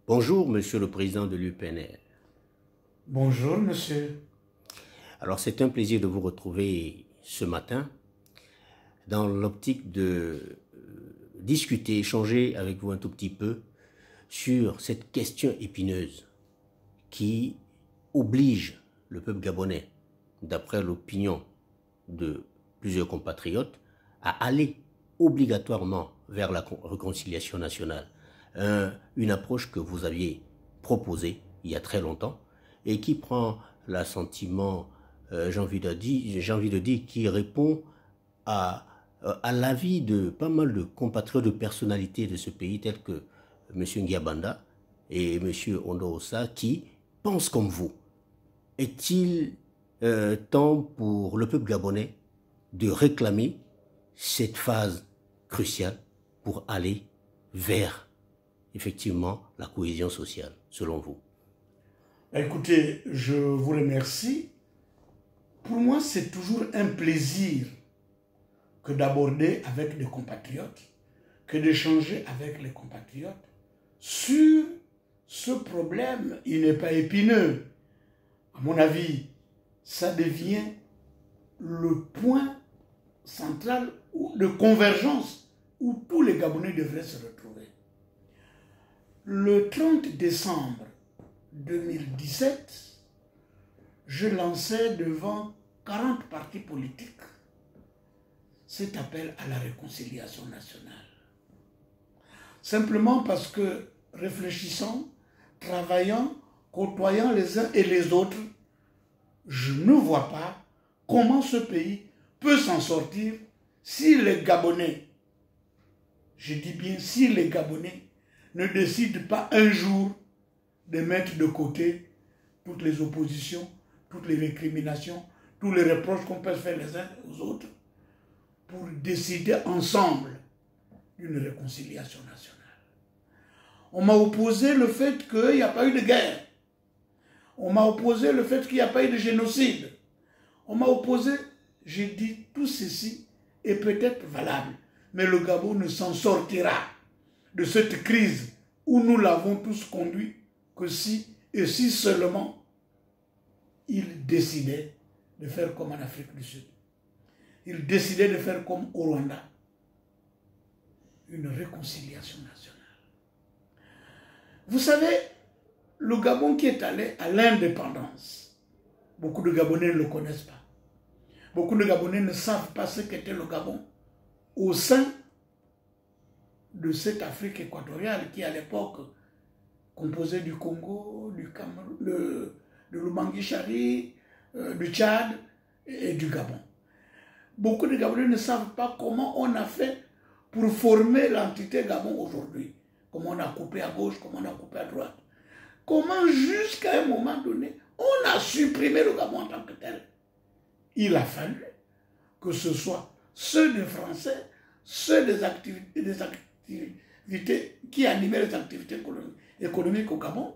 Bonjour, Monsieur le Président de l'UPNR. Bonjour, monsieur. Alors, c'est un plaisir de vous retrouver ce matin dans l'optique de discuter, échanger avec vous un tout petit peu sur cette question épineuse qui oblige le peuple gabonais, d'après l'opinion de plusieurs compatriotes, à aller obligatoirement vers la réconciliation nationale. Une approche que vous aviez proposée il y a très longtemps et qui prend l'assentiment, j'ai envie de dire, qui répond à l'avis de pas mal de compatriotes, de personnalités de ce pays, tels que M. Ngiabanda et M. Ondo-Ossa, qui pensent comme vous. Est-il temps pour le peuple gabonais de réclamer cette phase cruciale pour aller vers, effectivement, la cohésion sociale, selon vous? Écoutez, je vous remercie. Pour moi, c'est toujours un plaisir que d'aborder avec des compatriotes, que d'échanger avec les compatriotes sur ce problème. Il n'est pas épineux. À mon avis, ça devient le point central de convergence où tous les Gabonais devraient se retrouver. Le 30 décembre 2017, je lançais devant 40 partis politiques cet appel à la réconciliation nationale. Simplement parce que, réfléchissant, travaillant, côtoyant les uns et les autres, je ne vois pas comment ce pays peut s'en sortir si les Gabonais, je dis bien si les Gabonais, ne décident pas un jour de mettre de côté toutes les oppositions, toutes les récriminations, tous les reproches qu'on peut faire les uns aux autres, pour décider ensemble d'une réconciliation nationale. On m'a opposé le fait qu'il n'y a pas eu de guerre. On m'a opposé le fait qu'il n'y a pas eu de génocide. On m'a opposé, j'ai dit, tout ceci est peut-être valable, mais le Gabon ne s'en sortira de cette crise où nous l'avons tous conduit que si et si seulement il décidait de faire comme en Afrique du Sud. Il décidait de faire comme au Rwanda, une réconciliation nationale. Vous savez, le Gabon qui est allé à l'indépendance, beaucoup de Gabonais ne le connaissent pas. Beaucoup de Gabonais ne savent pas ce qu'était le Gabon au sein de cette Afrique équatoriale qui, à l'époque, composée du Congo, du Cameroun, de l'Oubangui-Chari, du Tchad et du Gabon. Beaucoup de Gabonais ne savent pas comment on a fait pour former l'entité Gabon aujourd'hui. Comment on a coupé à gauche, comment on a coupé à droite. Comment jusqu'à un moment donné, on a supprimé le Gabon en tant que tel. Il a fallu que ce soit ceux des Français, ceux des activités qui animaient les activités économiques au Gabon,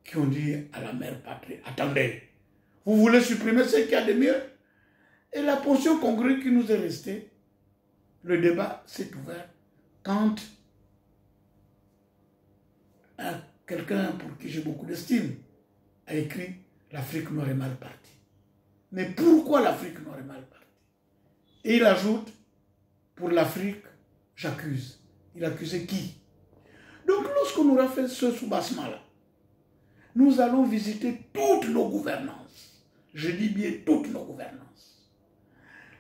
qui ont dit à la mère patrie, attendez, vous voulez supprimer ce qu'il y a de mieux? Et la portion congrue qui nous est restée, le débat s'est ouvert quand quelqu'un pour qui j'ai beaucoup d'estime a écrit « L'Afrique noire est mal partie ». Mais pourquoi l'Afrique noire est mal partie? Et il ajoute « Pour l'Afrique, j'accuse ». Il accusait qui? Donc lorsqu'on aura fait ce soubassement-là, nous allons visiter toutes nos gouvernances. Je dis bien toutes nos gouvernances.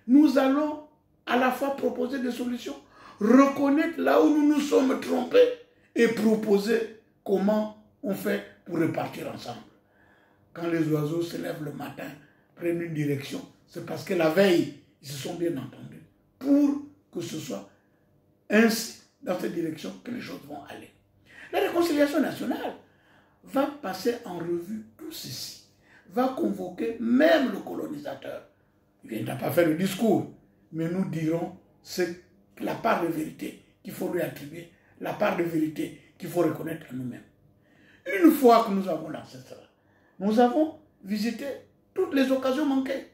Nous allons à la fois proposer des solutions, reconnaître là où nous nous sommes trompés et proposer comment on fait pour repartir ensemble. Quand les oiseaux se lèvent le matin, prennent une direction, c'est parce que la veille, ils se sont bien entendus pour que ce soit ainsi, dans cette direction, que les choses vont aller. La réconciliation nationale va passer en revue tout ceci, va convoquer même le colonisateur. Il ne viendra pas faire le discours, mais nous dirons la part de vérité qu'il faut lui attribuer, la part de vérité qu'il faut reconnaître à nous-mêmes. Une fois que nous avons lancé cela, nous avons visité toutes les occasions manquées.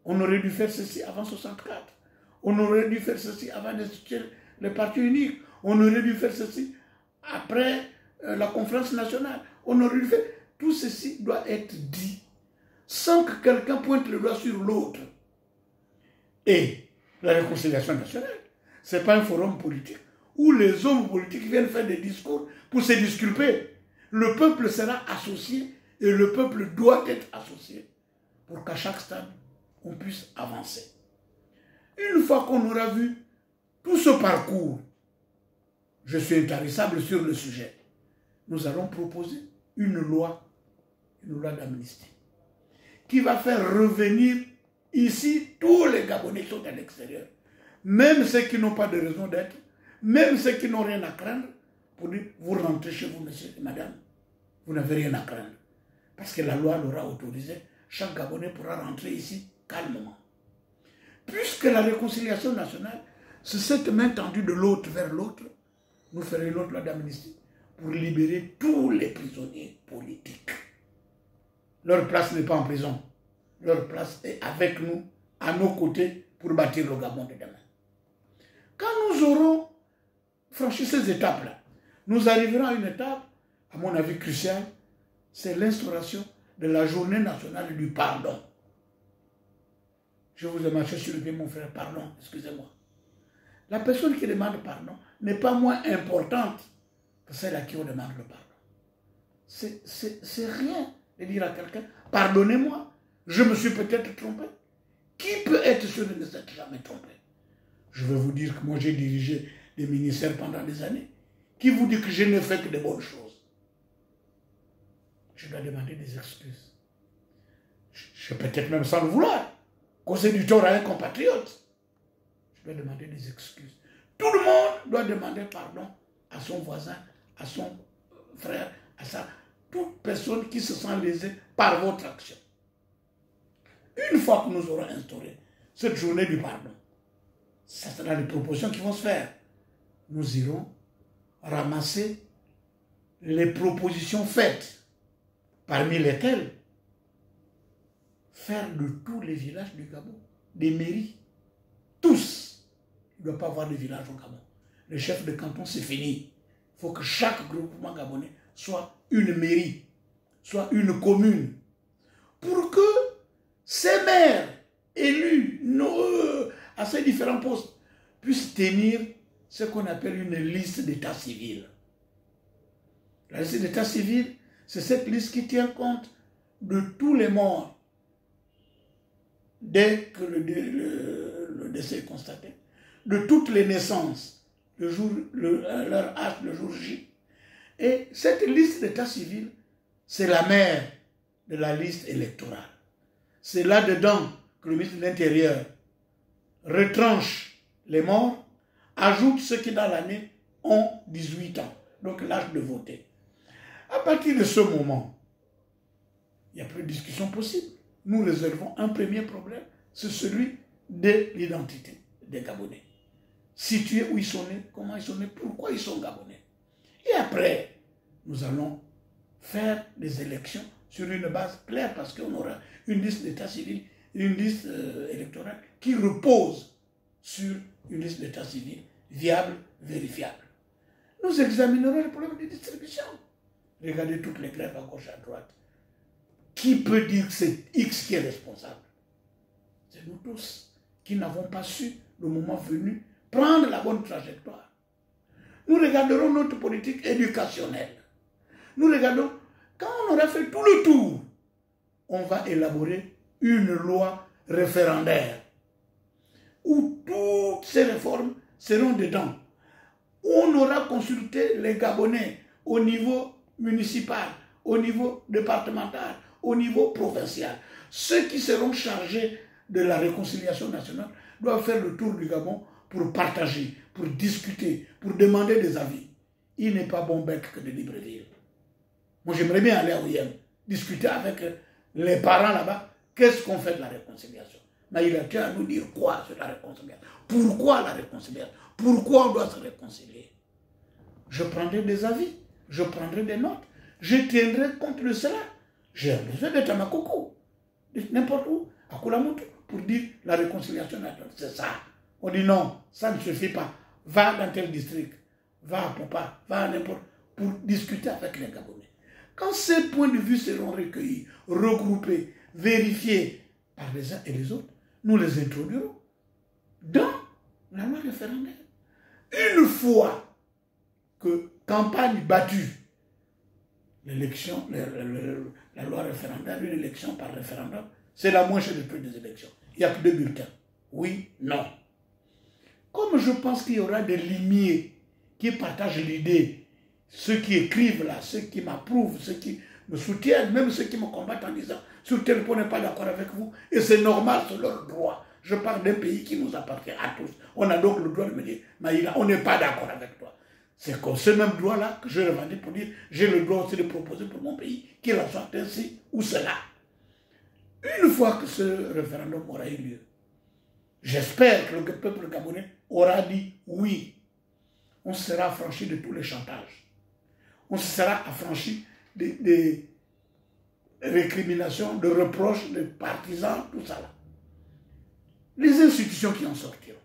On aurait dû faire ceci avant 1964. On aurait dû faire ceci avant d'instituer le parti unique. On aurait dû faire ceci après la conférence nationale. On aurait fait. Tout ceci doit être dit sans que quelqu'un pointe le doigt sur l'autre. Et la réconciliation nationale, ce n'est pas un forum politique où les hommes politiques viennent faire des discours pour se disculper. Le peuple sera associé et le peuple doit être associé pour qu'à chaque stade, on puisse avancer. Une fois qu'on aura vu tout ce parcours, je suis intarissable sur le sujet, nous allons proposer une loi d'amnistie, qui va faire revenir ici tous les Gabonais qui sont à l'extérieur, même ceux qui n'ont pas de raison d'être, même ceux qui n'ont rien à craindre, pour dire, vous rentrez chez vous, monsieur et madame, vous n'avez rien à craindre. Parce que la loi l'aura autorisé, chaque Gabonais pourra rentrer ici calmement. Puisque la réconciliation nationale, c'est cette main tendue de l'autre vers l'autre, nous ferons une autre loi d'amnistie pour libérer tous les prisonniers politiques. Leur place n'est pas en prison. Leur place est avec nous, à nos côtés, pour bâtir le Gabon de demain. Quand nous aurons franchi ces étapes-là, nous arriverons à une étape, à mon avis cruciale, c'est l'instauration de la journée nationale du pardon. Je vous ai marché sur le pied, mon frère, pardon, excusez-moi. La personne qui demande pardon n'est pas moins importante que celle à qui on demande le pardon. C'est rien de dire à quelqu'un, pardonnez-moi, je me suis peut-être trompé. Qui peut être sûr de ne s'être jamais trompé? Je vais vous dire que moi j'ai dirigé des ministères pendant des années. Qui vous dit que je ne fais que de bonnes choses? Je dois demander des excuses. Je peut-être même sans le vouloir, causer du tort à un compatriote. Je dois demander des excuses. Tout le monde doit demander pardon à son voisin, à son frère, à toute personne qui se sent lésée par votre action. Une fois que nous aurons instauré cette journée du pardon, ça sera les propositions qui vont se faire. Nous irons ramasser les propositions faites, parmi lesquelles faire de tous les villages du Gabon des mairies. Tous. Il ne doit pas avoir de village au Gabon. Le chef de canton, c'est fini. Il faut que chaque groupement gabonais soit une mairie, soit une commune, pour que ces maires élus à ces différents postes puissent tenir ce qu'on appelle une liste d'état civil. La liste d'état civil, c'est cette liste qui tient compte de tous les morts dès que le décès est constaté, de toutes les naissances, leur âge, le jour J. Et cette liste d'état civil, c'est la mère de la liste électorale. C'est là-dedans que le ministre de l'Intérieur retranche les morts, ajoute ceux qui dans l'année ont 18 ans, donc l'âge de voter. À partir de ce moment, il n'y a plus de discussion possible. Nous réservons un premier problème, c'est celui de l'identité des Gabonais. Situer où ils sont nés, comment ils sont nés, pourquoi ils sont Gabonais. Et après, nous allons faire des élections sur une base claire parce qu'on aura une liste d'état civil, une liste électorale qui repose sur une liste d'état civil viable, vérifiable. Nous examinerons le problème de distribution. Regardez toutes les grèves à gauche et à droite. Qui peut dire que c'est X qui est responsable? C'est nous tous qui n'avons pas su, le moment venu, prendre la bonne trajectoire. Nous regarderons notre politique éducationnelle. Nous regardons, quand on aura fait tout le tour, on va élaborer une loi référendaire où toutes ces réformes seront dedans. Où on aura consulté les Gabonais au niveau municipal, au niveau départemental, au niveau provincial. Ceux qui seront chargés de la réconciliation nationale doivent faire le tour du Gabon pour partager, pour discuter, pour demander des avis. Il n'est pas bon bec que de Libreville. Moi, j'aimerais bien aller à Oyem, discuter avec les parents là-bas. Qu'est-ce qu'on fait de la réconciliation? Mais il a tenu à nous dire quoi sur la réconciliation? Pourquoi la réconciliation? Pourquoi on doit se réconcilier? Je prendrai des avis, je prendrai des notes, je tiendrai compte de cela. J'ai besoin d'être à Makoko, n'importe où, à Koulamoutou, pour dire la réconciliation nationale. C'est ça. On dit non, ça ne suffit pas. Va dans tel district, va à Popa, va à n'importe. pour discuter avec les Gabonais. Quand ces points de vue seront recueillis, regroupés, vérifiés par les uns et les autres, nous les introduirons dans la loi référendaire. Une fois que campagne battue, l'élection, la loi référendaire, une élection par référendum, c'est la moins chère de toutes les élections. Il n'y a que 2 bulletins. Oui, non. Comme je pense qu'il y aura des limiers qui partagent l'idée, ceux qui écrivent là, ceux qui m'approuvent, ceux qui me soutiennent, même ceux qui me combattent en disant sur tel point n'est pas d'accord avec vous, et c'est normal, c'est leur droit. Je parle d'un pays qui nous appartient à tous. On a donc le droit de me dire, Maïla, on n'est pas d'accord avec toi. C'est comme ce même droit-là que je revendique pour dire, j'ai le droit aussi de proposer pour mon pays qu'il en soit ainsi ou cela. Une fois que ce référendum aura eu lieu, j'espère que le peuple gabonais aura dit oui. On sera affranchi de tous les chantages. On sera affranchi des récriminations, de reproches, de partisans, tout ça là. Les institutions qui en sortiront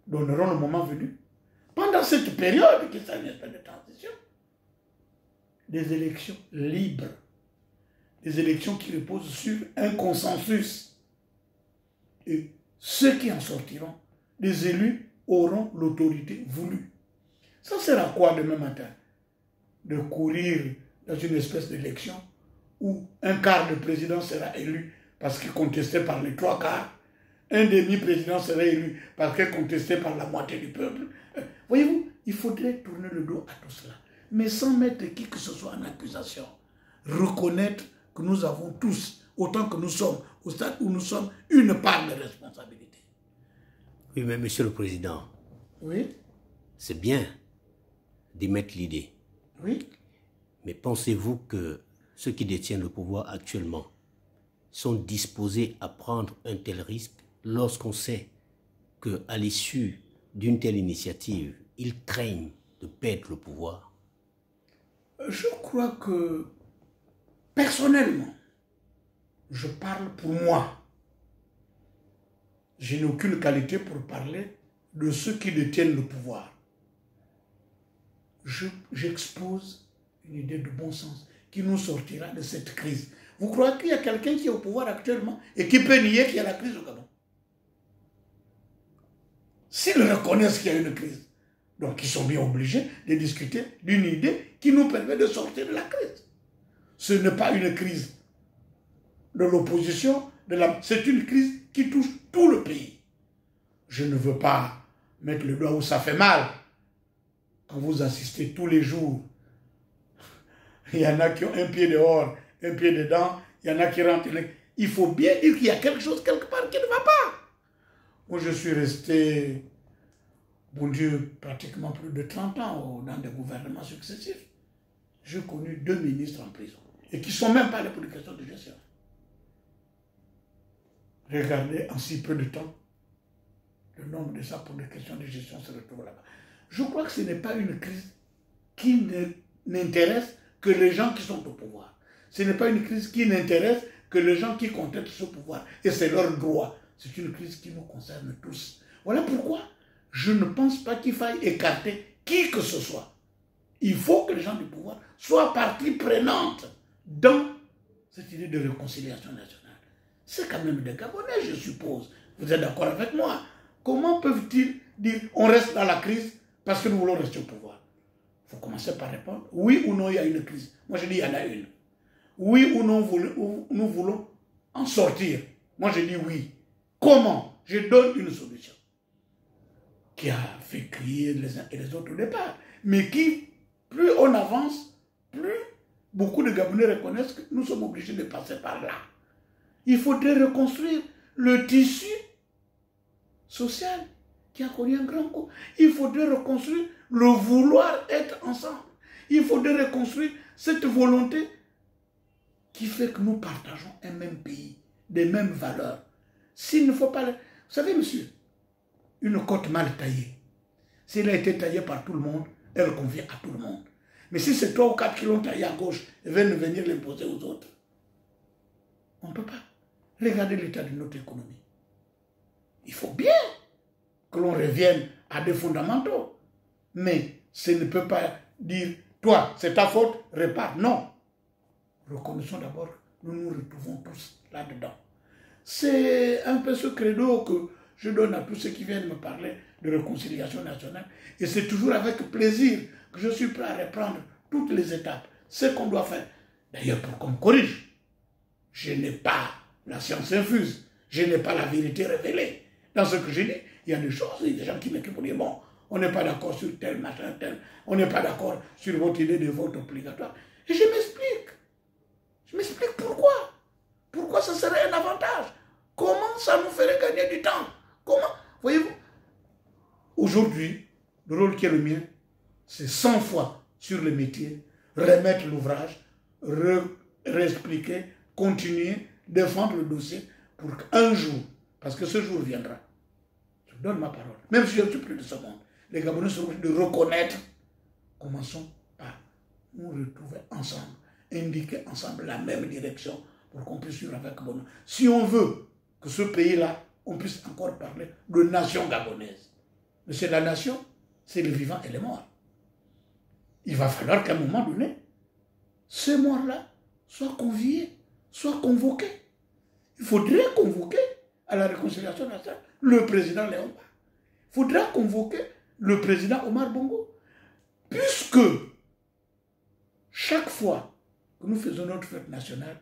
donneront le moment venu, pendant cette période qui est une espèce de transition, des élections libres, des élections qui reposent sur un consensus. Et ceux qui en sortiront, des élus, auront l'autorité voulue. Ça sert à quoi demain matin? De courir dans une espèce d'élection où un quart de président sera élu parce qu'il est contesté par les 3 quarts, un demi-président sera élu parce qu'il est contesté par la moitié du peuple. Voyez-vous, il faudrait tourner le dos à tout cela, mais sans mettre qui que ce soit en accusation. Reconnaître que nous avons tous, autant que nous sommes, au stade où nous sommes, une part de responsabilité. Oui, mais Monsieur le Président, Oui, c'est bien d'émettre l'idée. oui. Mais pensez-vous que ceux qui détiennent le pouvoir actuellement sont disposés à prendre un tel risque lorsqu'on sait qu'à l'issue d'une telle initiative, ils craignent de perdre le pouvoir? Je crois que, personnellement, je parle pour moi. Je n'ai aucune qualité pour parler de ceux qui détiennent le pouvoir. J'expose une idée de bon sens qui nous sortira de cette crise. Vous croyez qu'il y a quelqu'un qui est au pouvoir actuellement et qui peut nier qu'il y a la crise au Gabon? S'ils reconnaissent qu'il y a une crise, donc ils sont bien obligés de discuter d'une idée qui nous permet de sortir de la crise. Ce n'est pas une crise de l'opposition, c'est une crise qui touche tout le pays. Je ne veux pas mettre le doigt où ça fait mal. Quand vous assistez tous les jours, il y en a qui ont un pied dehors, un pied dedans, il y en a qui rentrent. Il faut bien dire qu'il y a quelque chose quelque part qui ne va pas. Moi, je suis resté, bon Dieu, pratiquement plus de 30 ans dans des gouvernements successifs. J'ai connu 2 ministres en prison et qui ne sont même pas allés pour des questions de gestion. Regardez en si peu de temps, le nombre de ça pour des questions de gestion se retrouve là-bas. Je crois que ce n'est pas une crise qui n'intéresse que les gens qui sont au pouvoir. Ce n'est pas une crise qui n'intéresse que les gens qui contestent ce pouvoir. Et c'est leur droit. C'est une crise qui nous concerne tous. Voilà pourquoi je ne pense pas qu'il faille écarter qui que ce soit. Il faut que les gens du pouvoir soient partie prenante dans cette idée de réconciliation nationale. C'est quand même des Gabonais, je suppose. Vous êtes d'accord avec moi? Comment peuvent-ils dire on reste dans la crise parce que nous voulons rester au pouvoir? Il faut commencer par répondre oui ou non il y a une crise. Moi je dis il y en a une. Oui ou non nous voulons en sortir. Moi je dis oui. Comment? Je donne une solution qui a fait crier les uns et les autres au départ, mais qui, plus on avance, plus beaucoup de Gabonais reconnaissent que nous sommes obligés de passer par là. Il faudrait reconstruire le tissu social qui a connu un grand coup. Il faudrait reconstruire le vouloir être ensemble. Il faudrait reconstruire cette volonté qui fait que nous partageons un même pays, des mêmes valeurs. S'il ne faut pas... Vous savez, monsieur, une côte mal taillée, si elle a été taillée par tout le monde, elle convient à tout le monde. Mais si c'est 3 ou 4 qui l'ont taillée à gauche et viennent venir l'imposer aux autres, on ne peut pas. Regardez l'état de notre économie. Il faut bien que l'on revienne à des fondamentaux. Mais ce ne peut pas dire, toi, c'est ta faute, répare. Non. Reconnaissons d'abord que nous nous retrouvons tous là-dedans. C'est un peu ce credo que je donne à tous ceux qui viennent me parler de réconciliation nationale. Et c'est toujours avec plaisir que je suis prêt à reprendre toutes les étapes, ce qu'on doit faire. D'ailleurs, pour qu'on me corrige, je n'ai pas la science infuse, je n'ai pas la vérité révélée. Dans ce que j'ai dit, il y a des choses, il y a des gens qui m'écrivent pour dire, bon, on n'est pas d'accord sur tel machin, tel, on n'est pas d'accord sur votre idée de vote obligatoire. Et je m'explique. Je m'explique pourquoi. Pourquoi ce serait un avantage? Comment ça nous ferait gagner du temps? Comment? Voyez-vous? Aujourd'hui, le rôle qui est le mien, c'est 100 fois sur le métier, remettre l'ouvrage, réexpliquer, continuer, défendre le dossier pour qu'un jour, parce que ce jour viendra, je donne ma parole, même si je ne suis plus de ce monde, les Gabonais sont obligés de reconnaître. Commençons par nous retrouver ensemble, indiquer ensemble la même direction pour qu'on puisse suivre avec bonheur. Si on veut que ce pays-là, on puisse encore parler de nation gabonaise. Mais c'est la nation, c'est les vivants et les morts. Il va falloir qu'à un moment donné, ces morts-là soient conviés, soient convoqués. Il faudrait convoquer à la réconciliation nationale le président Léon Mba. Il faudra convoquer le président Omar Bongo. Puisque chaque fois que nous faisons notre fête nationale,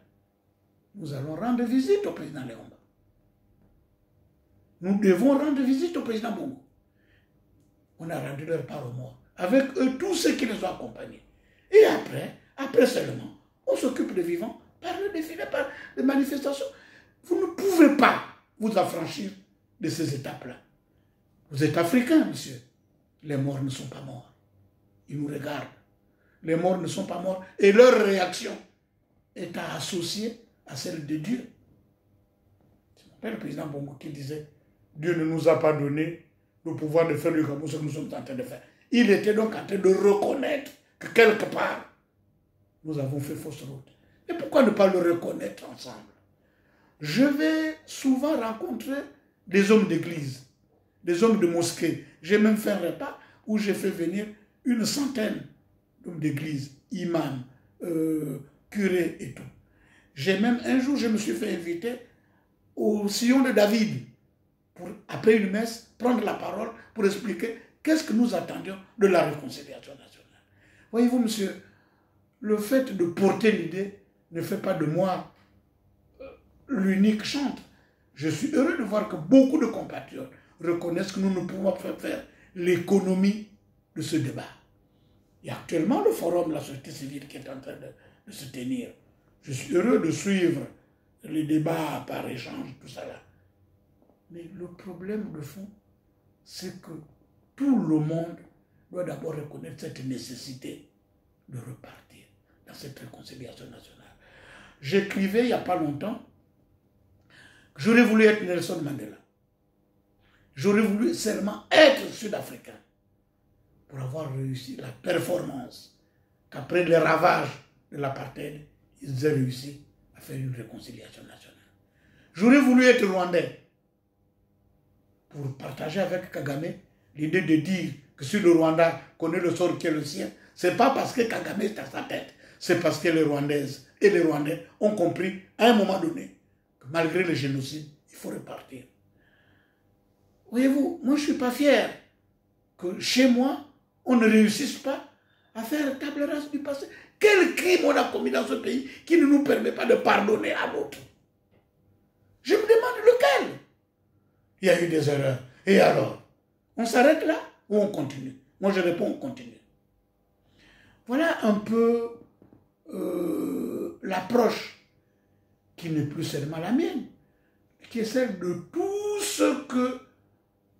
nous allons rendre visite au président Léon Mba. Nous devons rendre visite au président Bongo. On a rendu leur part aux morts. Avec eux, tous ceux qui les ont accompagnés. Et après seulement, on s'occupe des vivants par le défilé, par les manifestations. Vous ne pouvez pas vous affranchir de ces étapes-là. Vous êtes africain, monsieur. Les morts ne sont pas morts. Ils nous regardent. Les morts ne sont pas morts. Et leur réaction est à associer à celle de Dieu. C'est le président Bongo qui disait, Dieu ne nous a pas donné le pouvoir de faire du Gabon ce que nous sommes en train de faire. Il était donc en train de reconnaître que quelque part, nous avons fait fausse route. Et pourquoi ne pas le reconnaître ensemble? Je vais souvent rencontrer des hommes d'église, des hommes de mosquée. J'ai même fait un repas où j'ai fait venir une centaine d'hommes d'église, imams, curés et tout. J'ai même, un jour, je me suis fait inviter au sillon de David pour, après une messe, prendre la parole pour expliquer qu'est-ce que nous attendions de la réconciliation nationale. Voyez-vous, monsieur, le fait de porter l'idée ne fait pas de moi l'unique chantre. Je suis heureux de voir que beaucoup de compatriotes reconnaissent que nous ne pouvons pas faire l'économie de ce débat. Il y a actuellement le forum de la société civile qui est en train de se tenir. Je suis heureux de suivre les débats par échange, tout ça là. Mais le problème de fond, c'est que tout le monde doit d'abord reconnaître cette nécessité de repartir dans cette réconciliation nationale. J'écrivais il n'y a pas longtemps que j'aurais voulu être Nelson Mandela. J'aurais voulu seulement être sud-africain pour avoir réussi la performance qu'après les ravages de l'apartheid, ils aient réussi à faire une réconciliation nationale. J'aurais voulu être rwandais pour partager avec Kagame l'idée de dire que si le Rwanda connaît le sort qui est le sien, ce n'est pas parce que Kagame est à sa tête, c'est parce que les Rwandaises et les Rwandais ont compris à un moment donné que malgré le génocide, il faut repartir. Voyez-vous, moi je ne suis pas fier que chez moi, on ne réussisse pas à faire table rase du passé. Quel crime on a commis dans ce pays qui ne nous permet pas de pardonner à l'autre? Je me demande lequel. Il y a eu des erreurs. Et alors, on s'arrête là ou on continue? Moi je réponds, on continue. Voilà un peu l'approche qui n'est plus seulement la mienne, qui est celle de tout ce que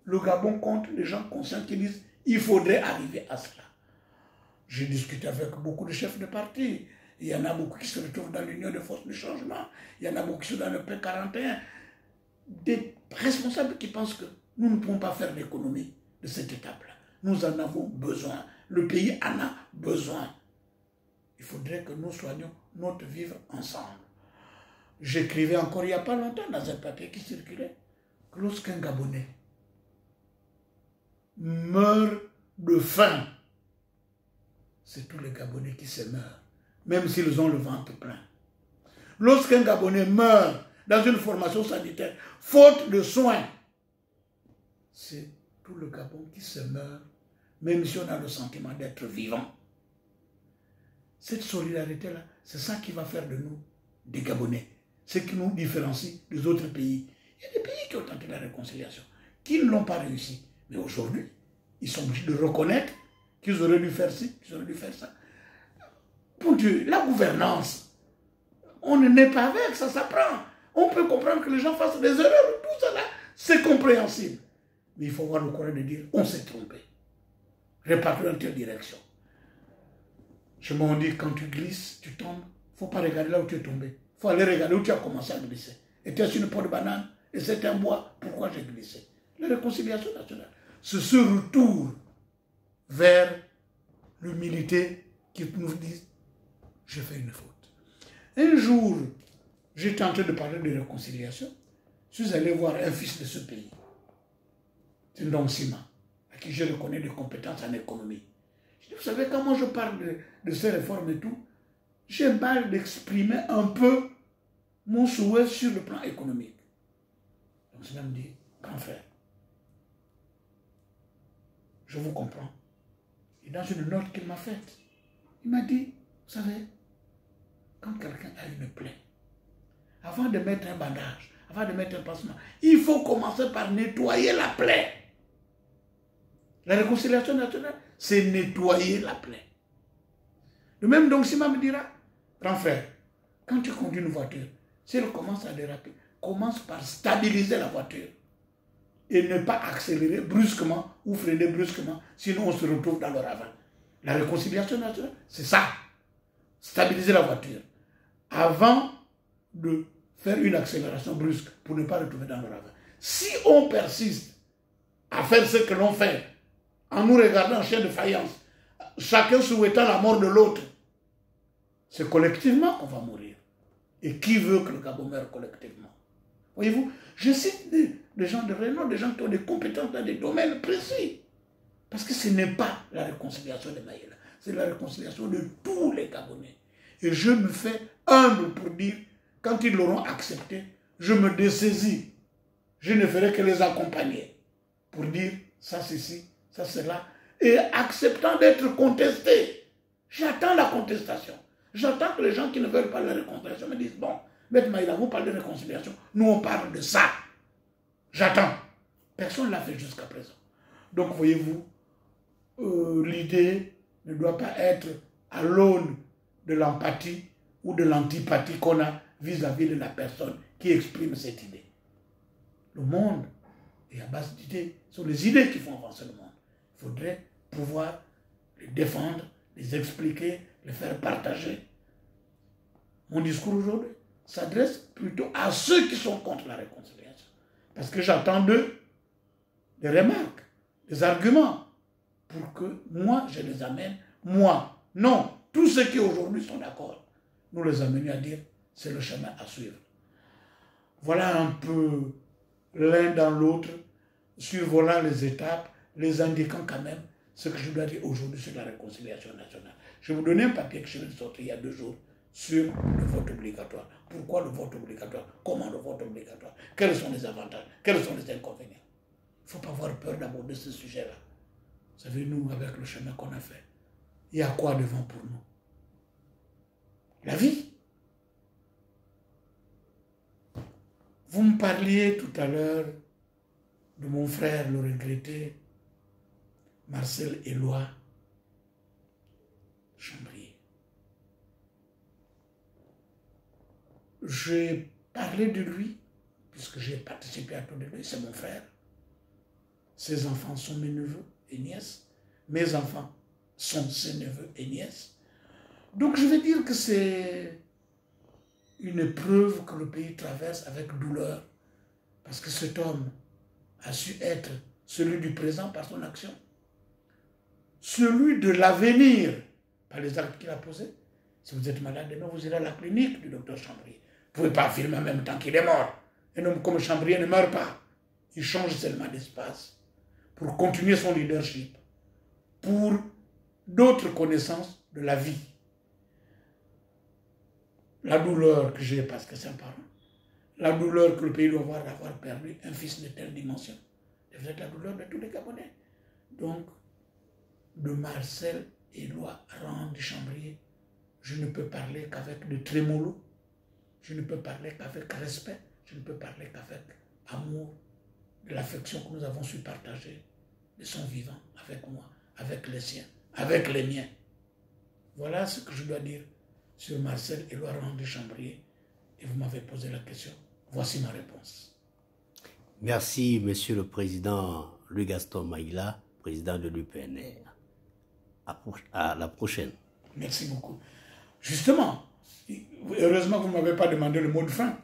le Gabon compte, les gens conscients qui disent il faudrait arriver à cela. J'ai discuté avec beaucoup de chefs de parti. Il y en a beaucoup qui se retrouvent dans l'Union des forces du changement. Il y en a beaucoup qui sont dans le P41. Des responsables qui pensent que nous ne pouvons pas faire l'économie de cette étape-là. Nous en avons besoin. Le pays en a besoin. Il faudrait que nous soignions notre vivre ensemble. J'écrivais encore il n'y a pas longtemps dans un papier qui circulait que lorsqu'un Gabonais meurt de faim, c'est tous les Gabonais qui se meurent, même s'ils ont le ventre plein. Lorsqu'un Gabonais meurt dans une formation sanitaire, faute de soins, c'est tout le Gabon qui se meurt, même si on a le sentiment d'être vivant. Cette solidarité-là, c'est ça qui va faire de nous des Gabonais. Ce qui nous différencie des autres pays. Il y a des pays qui ont tenté la réconciliation, qui ne l'ont pas réussi. Mais aujourd'hui, ils sont obligés de reconnaître qu'ils auraient dû faire ci, qu'ils auraient dû faire ça. Pour Dieu, la gouvernance, on ne naît pas avec, ça s'apprend. On peut comprendre que les gens fassent des erreurs, tout ça là, c'est compréhensible. Mais il faut avoir le courage de dire, on s'est trompé. Répartir dans telle direction. Je m'en dis, quand tu glisses, tu tombes, il ne faut pas regarder là où tu es tombé. Il faut aller regarder où tu as commencé à glisser. Était sur une peau de banane et c'est un bois, pourquoi j'ai glissé? La réconciliation nationale, c'est ce retour vers l'humilité qui nous dit, j'ai fait une faute. Un jour, j'étais en train de parler de réconciliation, je suis allé voir un fils de ce pays, c'est Ndong Sima, à qui je reconnais des compétences en économie. Je dis, vous savez, quand moi je parle de ces réformes et tout, j'ai mal d'exprimer un peu mon souhait sur le plan économique. Donc Sima me dit, grand frère, je vous comprends. Et dans une note qu'il m'a faite, il m'a dit, vous savez, quand quelqu'un a une plaie, avant de mettre un bandage, avant de mettre un pansement, il faut commencer par nettoyer la plaie. La réconciliation nationale, c'est nettoyer la plaie. De même, donc, Sima me dira, grand frère, quand tu conduis une voiture, si elle commence à déraper, commence par stabiliser la voiture et ne pas accélérer brusquement ou freiner brusquement, sinon on se retrouve dans le ravin. La réconciliation nationale, c'est ça. Stabiliser la voiture avant de faire une accélération brusque pour ne pas retrouver dans le ravin. Si on persiste à faire ce que l'on fait, en nous regardant en chien de faïence, chacun souhaitant la mort de l'autre, c'est collectivement qu'on va mourir. Et qui veut que le Gabon meure collectivement? Voyez-vous, je cite des gens de renom, des gens qui ont des compétences dans des domaines précis. Parce que ce n'est pas la réconciliation de Maïla, c'est la réconciliation de tous les Gabonais. Et je me fais humble pour dire, quand ils l'auront accepté, je me dessaisis. Je ne ferai que les accompagner pour dire, ça c'est ci, ça c'est là. Et acceptant d'être contesté, j'attends la contestation. J'attends que les gens qui ne veulent pas la réconciliation me disent, bon, Maître Maïla, vous parlez de réconciliation, nous on parle de ça. J'attends. Personne ne l'a fait jusqu'à présent. Donc voyez-vous, l'idée ne doit pas être à l'aune de l'empathie ou de l'antipathie qu'on a vis-à-vis de la personne qui exprime cette idée. Le monde est à base d'idées. Ce sont les idées qui font avancer le monde. Il faudrait pouvoir les défendre, les expliquer, les faire partager. Mon discours aujourd'hui s'adresse plutôt à ceux qui sont contre la réconciliation. Parce que j'attends d'eux des remarques, des arguments, pour que moi, je les amène, moi, non, tous ceux qui aujourd'hui sont d'accord, nous les amenons à dire, c'est le chemin à suivre. Voilà un peu l'un dans l'autre, survolant les étapes, les indiquant quand même ce que je dois dire aujourd'hui sur la réconciliation nationale. Je vais vous donner un papier que je viens de sortir il y a 2 jours sur le vote obligatoire. Pourquoi le vote obligatoire? Comment le vote obligatoire? Quels sont les avantages? Quels sont les inconvénients? Il ne faut pas avoir peur d'aborder ce sujet-là. Vous savez, nous, avec le chemin qu'on a fait, il y a quoi devant pour nous? La vie. Vous me parliez tout à l'heure de mon frère, le regretté, Marcel Éloi Chambrier. J'ai parlé de lui, puisque j'ai participé à tout de lui, c'est mon frère. Ses enfants sont mes neveux et nièces. Mes enfants sont ses neveux et nièces. Donc je vais dire que c'est une épreuve que le pays traverse avec douleur, parce que cet homme a su être celui du présent par son action, celui de l'avenir par les actes qu'il a posés. Si vous êtes malade, demain vous irez à la clinique du docteur Chambrier. Vous ne pouvez pas affirmer en même temps qu'il est mort. Un homme comme Chambrier ne meurt pas. Il change seulement d'espace pour continuer son leadership, pour d'autres connaissances de la vie. La douleur que j'ai parce que c'est un parent, la douleur que le pays doit avoir d'avoir perdu un fils de telle dimension, devrait être la douleur de tous les Gabonais. Donc, de Marcel Éloi Rand-Chambrier, je ne peux parler qu'avec de trémolo, je ne peux parler qu'avec respect, je ne peux parler qu'avec amour, de l'affection que nous avons su partager de son vivant, avec moi, avec les siens, avec les miens. Voilà ce que je dois dire sur Marcel Éloi Rand-Chambrier. Et vous m'avez posé la question. Voici ma réponse. Merci, Monsieur le Président Louis Gaston Maïla, président de l'UPNR. À la prochaine. Merci beaucoup. Justement, heureusement que vous ne m'avez pas demandé le mot de fin.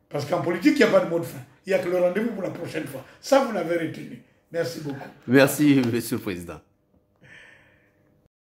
Parce qu'en politique, il n'y a pas de mot de fin. Il n'y a que le rendez-vous pour la prochaine fois. Ça, vous l'avez retenu. Merci beaucoup. Merci, Monsieur le Président.